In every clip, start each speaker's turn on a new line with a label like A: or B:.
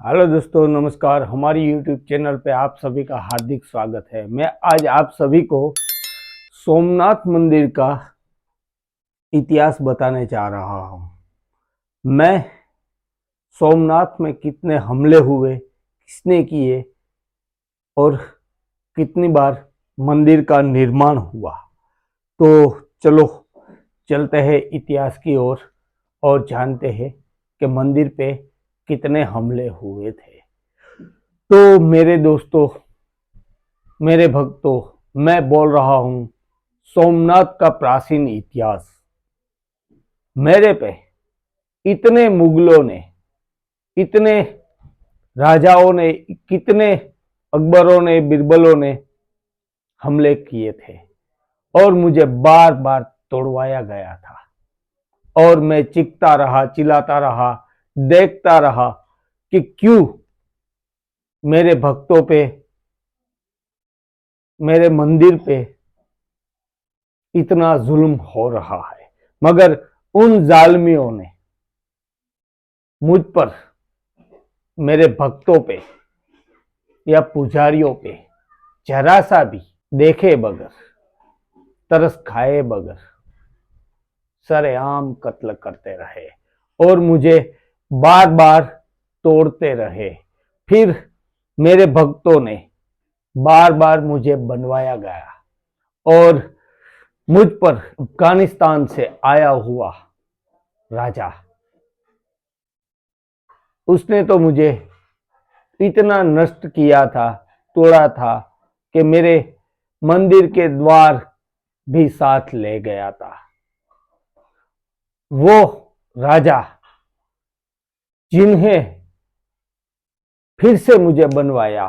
A: Hello दोस्तों, नमस्कार। हमारी यूट्यूब चैनल पे आप सभी का हार्दिक स्वागत है। मैं आज आप सभी को सोमनाथ मंदिर का इतिहास बताने जा रहा हूँ। मैं सोमनाथ में कितने हमले हुए, किसने किए और कितनी बार मंदिर का निर्माण हुआ, तो चलो चलते हैं इतिहास की ओर और जानते हैं कि मंदिर पे कितने हमले हुए थे। तो मेरे दोस्तों, मेरे भक्तों, मैं बोल रहा हूं सोमनाथ का प्राचीन इतिहास। मेरे पे इतने मुगलों ने, इतने राजाओं ने, कितने अकबरों ने, बिरबलों ने हमले किए थे और मुझे बार बार तोड़वाया गया था। और मैं चीखता रहा, चिल्लाता रहा, देखता रहा कि क्यों मेरे भक्तों पे, मेरे मंदिर पे इतना जुल्म हो रहा है। मगर उन जालिमों ने मुझ पर, मेरे भक्तों पे या पुजारियों पे जरा सा भी देखे बगैर, तरस खाए बगैर सरेआम कत्ल करते रहे और मुझे बार बार तोड़ते रहे। फिर मेरे भक्तों ने बार बार मुझे बनवाया गया और मुझ पर अफगानिस्तान से आया हुआ राजा, उसने तो मुझे इतना नष्ट किया था, तोड़ा था कि मेरे मंदिर के द्वार भी साथ ले गया था। वो राजा जिन्हें फिर से मुझे बनवाया,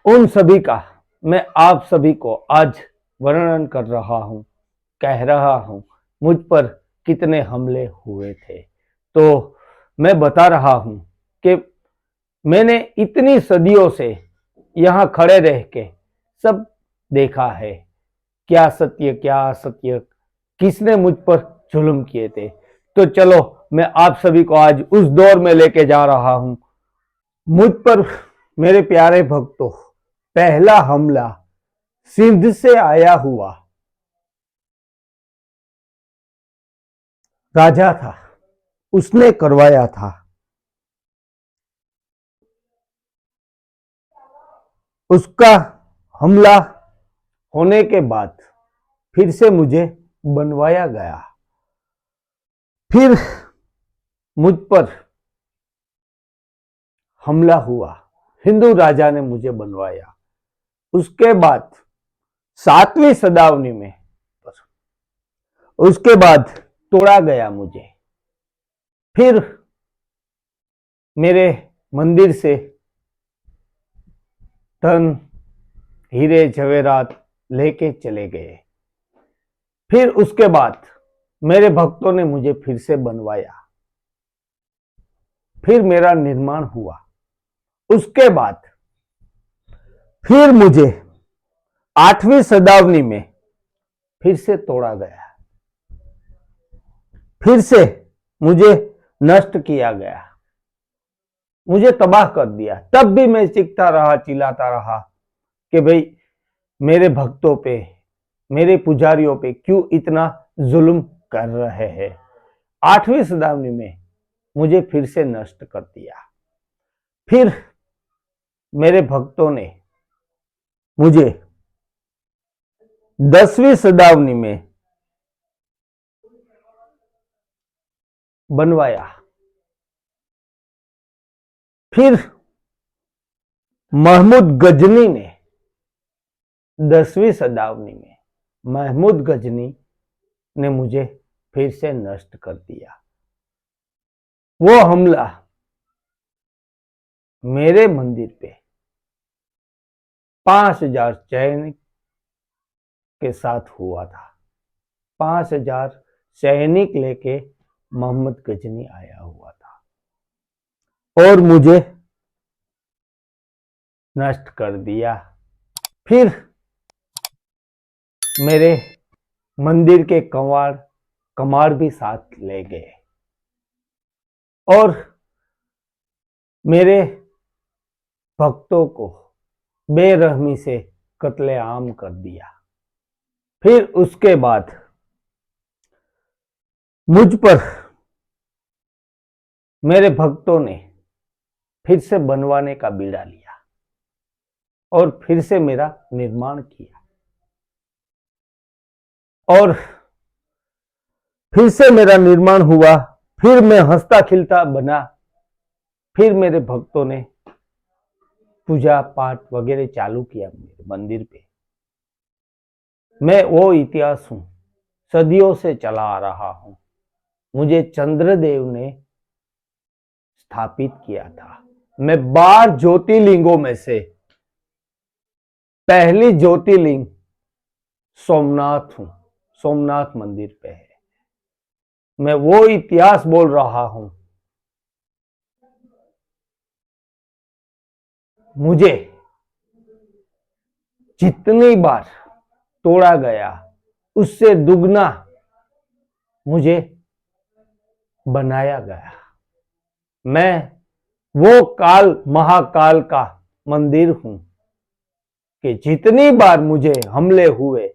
A: उन सभी का मैं आप सभी को आज वर्णन कर रहा हूं, कह रहा हूं मुझ पर कितने हमले हुए थे। तो मैं बता रहा हूं कि मैंने इतनी सदियों से यहां खड़े रह के सब देखा है, क्या सत्य क्या असत्य, किसने मुझ पर जुल्म किए थे। तो चलो मैं आप सभी को आज उस दौर में लेके जा रहा हूं। मुझ पर, मेरे प्यारे भक्तों, पहला हमला सिंध से आया हुआ राजा था, उसने करवाया था। उसका हमला होने के बाद फिर से मुझे बनवाया गया। फिर मुझ पर हमला हुआ, हिंदू राजा ने मुझे बनवाया। उसके बाद 7वीं सदावनी में, उसके बाद तोड़ा गया मुझे। फिर मेरे मंदिर से धन, हीरे जवेरात लेके चले गए। फिर उसके बाद मेरे भक्तों ने मुझे फिर से बनवाया, फिर मेरा निर्माण हुआ। उसके बाद फिर मुझे 8वीं सदावनी में फिर से तोड़ा गया, फिर से मुझे नष्ट किया गया, मुझे तबाह कर दिया। तब भी मैं चीखता रहा, चिल्लाता रहा कि भाई मेरे भक्तों पे, मेरे पुजारियों पे क्यों इतना जुल्म कर रहे हैं। 8वीं सदावनी में मुझे फिर से नष्ट कर दिया। फिर मेरे भक्तों ने मुझे 10वीं सदावनी में बनवाया। फिर महमूद गजनी ने 10वीं सदावनी में, महमूद गजनी ने मुझे फिर से नष्ट कर दिया। वो हमला मेरे मंदिर पे 5000 सैनिक के साथ हुआ था। 5000 सैनिक लेके मोहम्मद गजनी आया हुआ था और मुझे नष्ट कर दिया। फिर मेरे मंदिर के कमाड़ भी साथ ले गए और मेरे भक्तों को बेरहमी से कत्लेआम कर दिया। फिर उसके बाद मुझ पर मेरे भक्तों ने फिर से बनवाने का बीड़ा लिया और फिर से मेरा निर्माण किया और फिर से मेरा निर्माण हुआ। फिर मैं हंसता खिलता बना। फिर मेरे भक्तों ने पूजा पाठ वगैरह चालू किया मेरे मंदिर पे। मैं वो इतिहास हूं, सदियों से चला आ रहा हूं। मुझे चंद्रदेव ने स्थापित किया था। मैं 12 ज्योतिर्लिंगों में से पहली ज्योतिर्लिंग सोमनाथ हूं, सोमनाथ मंदिर पे है। मैं वो इतिहास बोल रहा हूं। मुझे जितनी बार तोड़ा गया उससे दुगना मुझे बनाया गया। मैं वो काल महाकाल का मंदिर हूं कि जितनी बार मुझे हमले हुए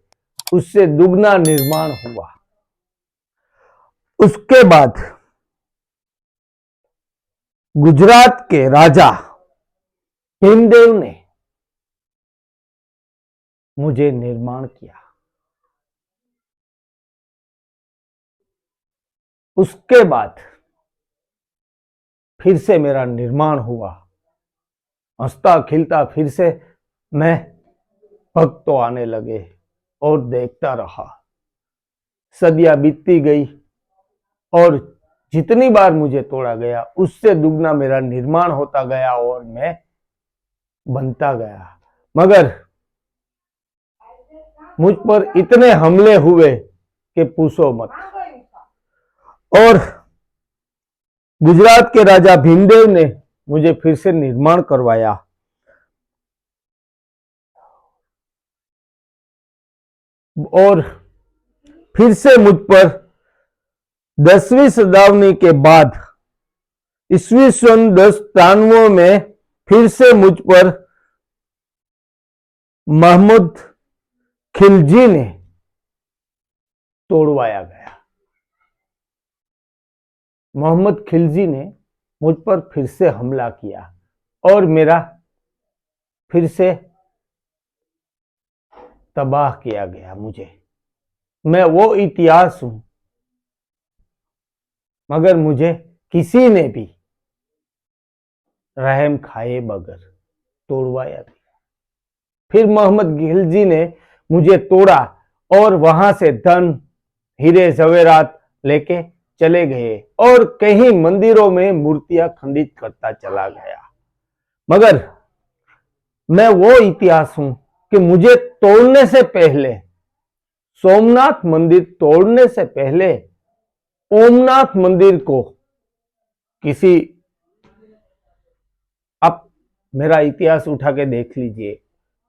A: उससे दुगना निर्माण हुआ। उसके बाद गुजरात के राजा भीमदेव ने मुझे निर्माण किया। उसके बाद फिर से मेरा निर्माण हुआ, हंसता खिलता। फिर से मैं भक्त आने लगे और देखता रहा। सदियां बीतती गई और जितनी बार मुझे तोड़ा गया उससे दुगना मेरा निर्माण होता गया और मैं बनता गया। मगर मुझ पर इतने हमले हुए कि पूछो मत। और गुजरात के राजा भीमदेव ने मुझे फिर से निर्माण करवाया और फिर से मुझ पर 10वीं शताब्दी के बाद ईस्वी सन 1093 में फिर से मुझ पर मोहम्मद खिलजी ने तोड़वाया गया। मोहम्मद खिलजी ने मुझ पर फिर से हमला किया और मेरा फिर से तबाह किया गया मुझे। मैं वो इतिहास हूं, मगर मुझे किसी ने भी रहम खाए बगैर तोड़वाया दिया। फिर मोहम्मद खिलजी ने मुझे तोड़ा और वहां से धन हीरे जवेरात लेके चले गए और कई मंदिरों में मूर्तियां खंडित करता चला गया। मगर मैं वो इतिहास हूं कि मुझे तोड़ने से पहले, सोमनाथ मंदिर तोड़ने से पहले ओमनाथ मंदिर को किसी, आप मेरा इतिहास उठा के देख लीजिए,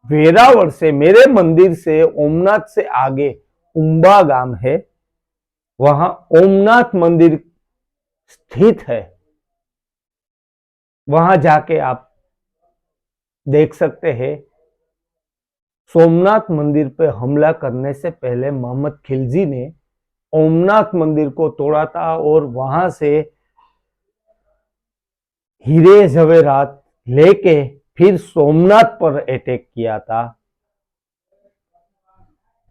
A: वेरावल से, मेरे मंदिर से ओमनाथ से आगे उम्बा गांव है, वहां ओमनाथ मंदिर स्थित है। वहां जाके आप देख सकते हैं। सोमनाथ मंदिर पर हमला करने से पहले मोहम्मद खिलजी ने ओमनाथ मंदिर को तोड़ा था और वहां से हीरे जवेरात लेके फिर सोमनाथ पर अटैक किया था।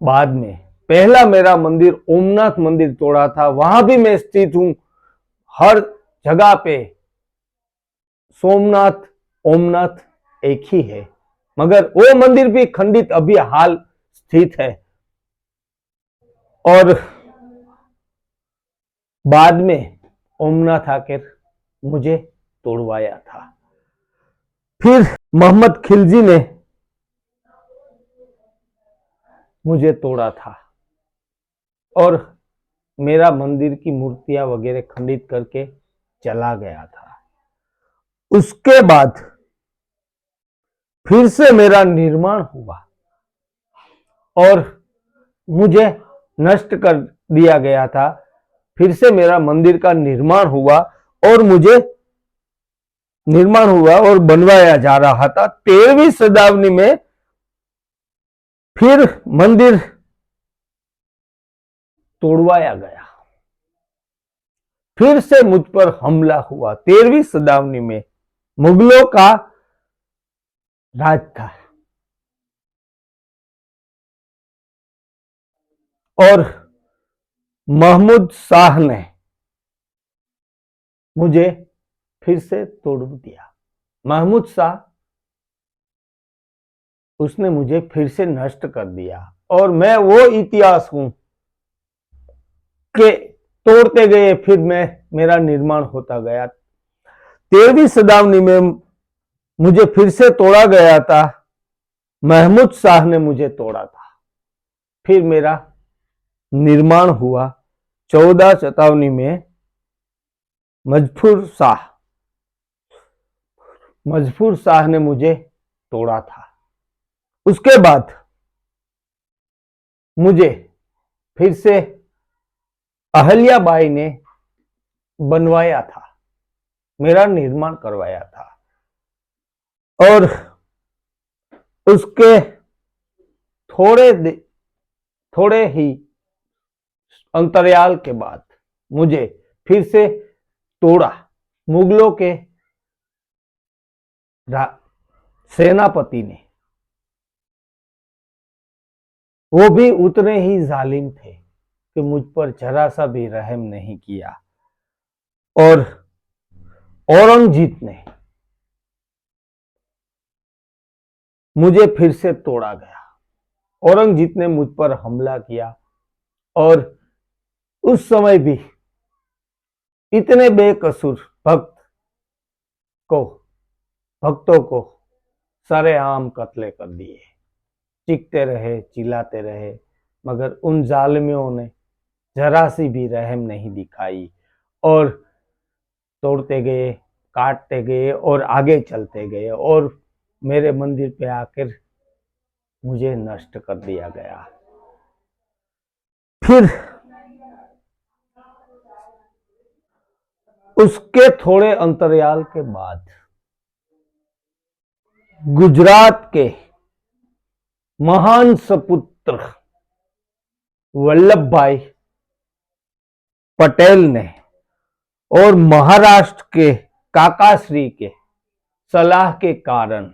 A: बाद में पहला मेरा मंदिर ओमनाथ मंदिर तोड़ा था, वहां भी मैं स्थित हूं। हर जगह पे सोमनाथ ओमनाथ एक ही है, मगर वो मंदिर भी खंडित अभी हाल स्थित है। और बाद में ओमनाथ आकर मुझे तोड़वाया था। फिर मोहम्मद खिलजी ने मुझे तोड़ा था और मेरा मंदिर की मूर्तियां वगैरह खंडित करके चला गया था। उसके बाद फिर से मेरा निर्माण हुआ और मुझे नष्ट कर दिया गया था। फिर से मेरा मंदिर का निर्माण हुआ और मुझे निर्माण हुआ और बनवाया जा रहा था। 13वीं शताब्दी में फिर मंदिर तोड़वाया गया, फिर से मुझ पर हमला हुआ। 13वीं शताब्दी में मुगलों का राज था और महमूद शाह ने मुझे फिर से तोड़ दिया। महमूद शाह, उसने मुझे फिर से नष्ट कर दिया और मैं वो इतिहास हूं कि तोड़ते गए फिर मेरा निर्माण होता गया। 13वीं शताब्दी में मुझे फिर से तोड़ा गया था, महमूद शाह ने मुझे तोड़ा था, फिर मेरा निर्माण हुआ। 14 शताब्दी में मजफूर शाह ने मुझे तोड़ा था। उसके बाद मुझे फिर से अहल्याबाई ने बनवाया था, मेरा निर्माण करवाया था और उसके थोड़े ही अंतराल के बाद मुझे फिर से तोड़ा। मुगलों के सेनापति ने, वो भी उतने ही जालिम थे कि मुझ पर जरा सा भी रहम नहीं किया और औरंगजेब ने मुझे फिर से तोड़ा गया। औरंगजेब ने मुझ पर हमला किया और उस समय भी इतने बेकसूर भक्तों को सरेआम कत्ले कर दिए। चीखते रहे, चिल्लाते रहे, मगर उन जालिमों ने जरा सी भी रहम नहीं दिखाई और तोड़ते गए, काटते गए और आगे चलते गए और मेरे मंदिर पे आकर मुझे नष्ट कर दिया गया। फिर उसके थोड़े अंतराल के बाद गुजरात के महान सपुत्र वल्लभ भाई पटेल ने और महाराष्ट्र के काकाश्री के सलाह के कारण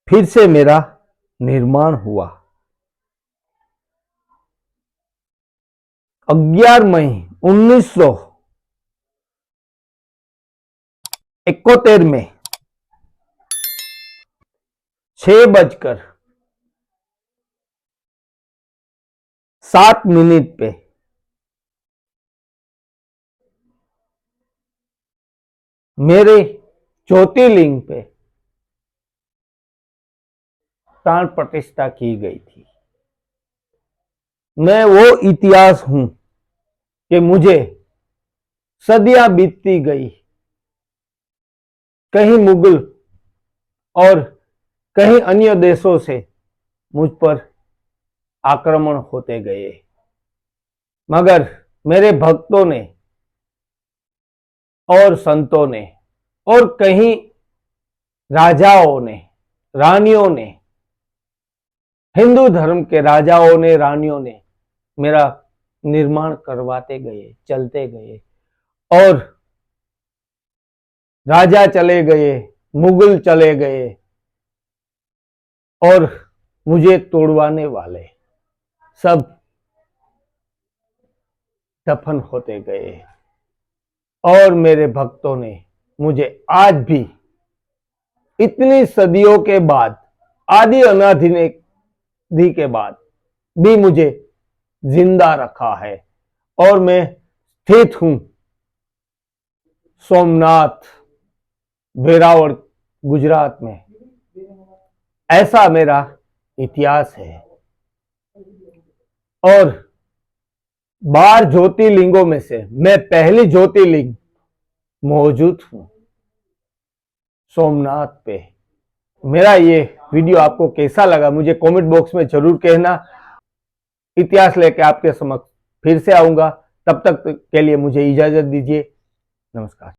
A: फिर से मेरा निर्माण हुआ। 11 मई 1971 में 6:07 पे मेरे ज्योतिर्लिंग पे प्राण प्रतिष्ठा की गई थी। मैं वो इतिहास हूं कि मुझे सदियां बीतती गई, कहीं मुगल और कहीं अन्य देशों से मुझ पर आक्रमण होते गए, मगर मेरे भक्तों ने और संतों ने और कहीं राजाओं ने, रानियों ने, हिंदू धर्म के राजाओं ने, रानियों ने मेरा निर्माण करवाते गए, चलते गए और राजा चले गए, मुगल चले गए और मुझे तोड़वाने वाले सब दफन होते गए और मेरे भक्तों ने मुझे आज भी इतनी सदियों के बाद, आदि अनादि के बाद भी मुझे जिंदा रखा है और मैं स्थित हूं सोमनाथ, वेरावल, गुजरात में। ऐसा मेरा इतिहास है और 12 ज्योतिर्लिंगों में से मैं पहली ज्योतिर्लिंग मौजूद हूं सोमनाथ पे। मेरा ये वीडियो आपको कैसा लगा मुझे कमेंट बॉक्स में जरूर कहना। इतिहास लेके आपके समक्ष फिर से आऊंगा, तब तक के लिए मुझे इजाजत दीजिए। नमस्कार।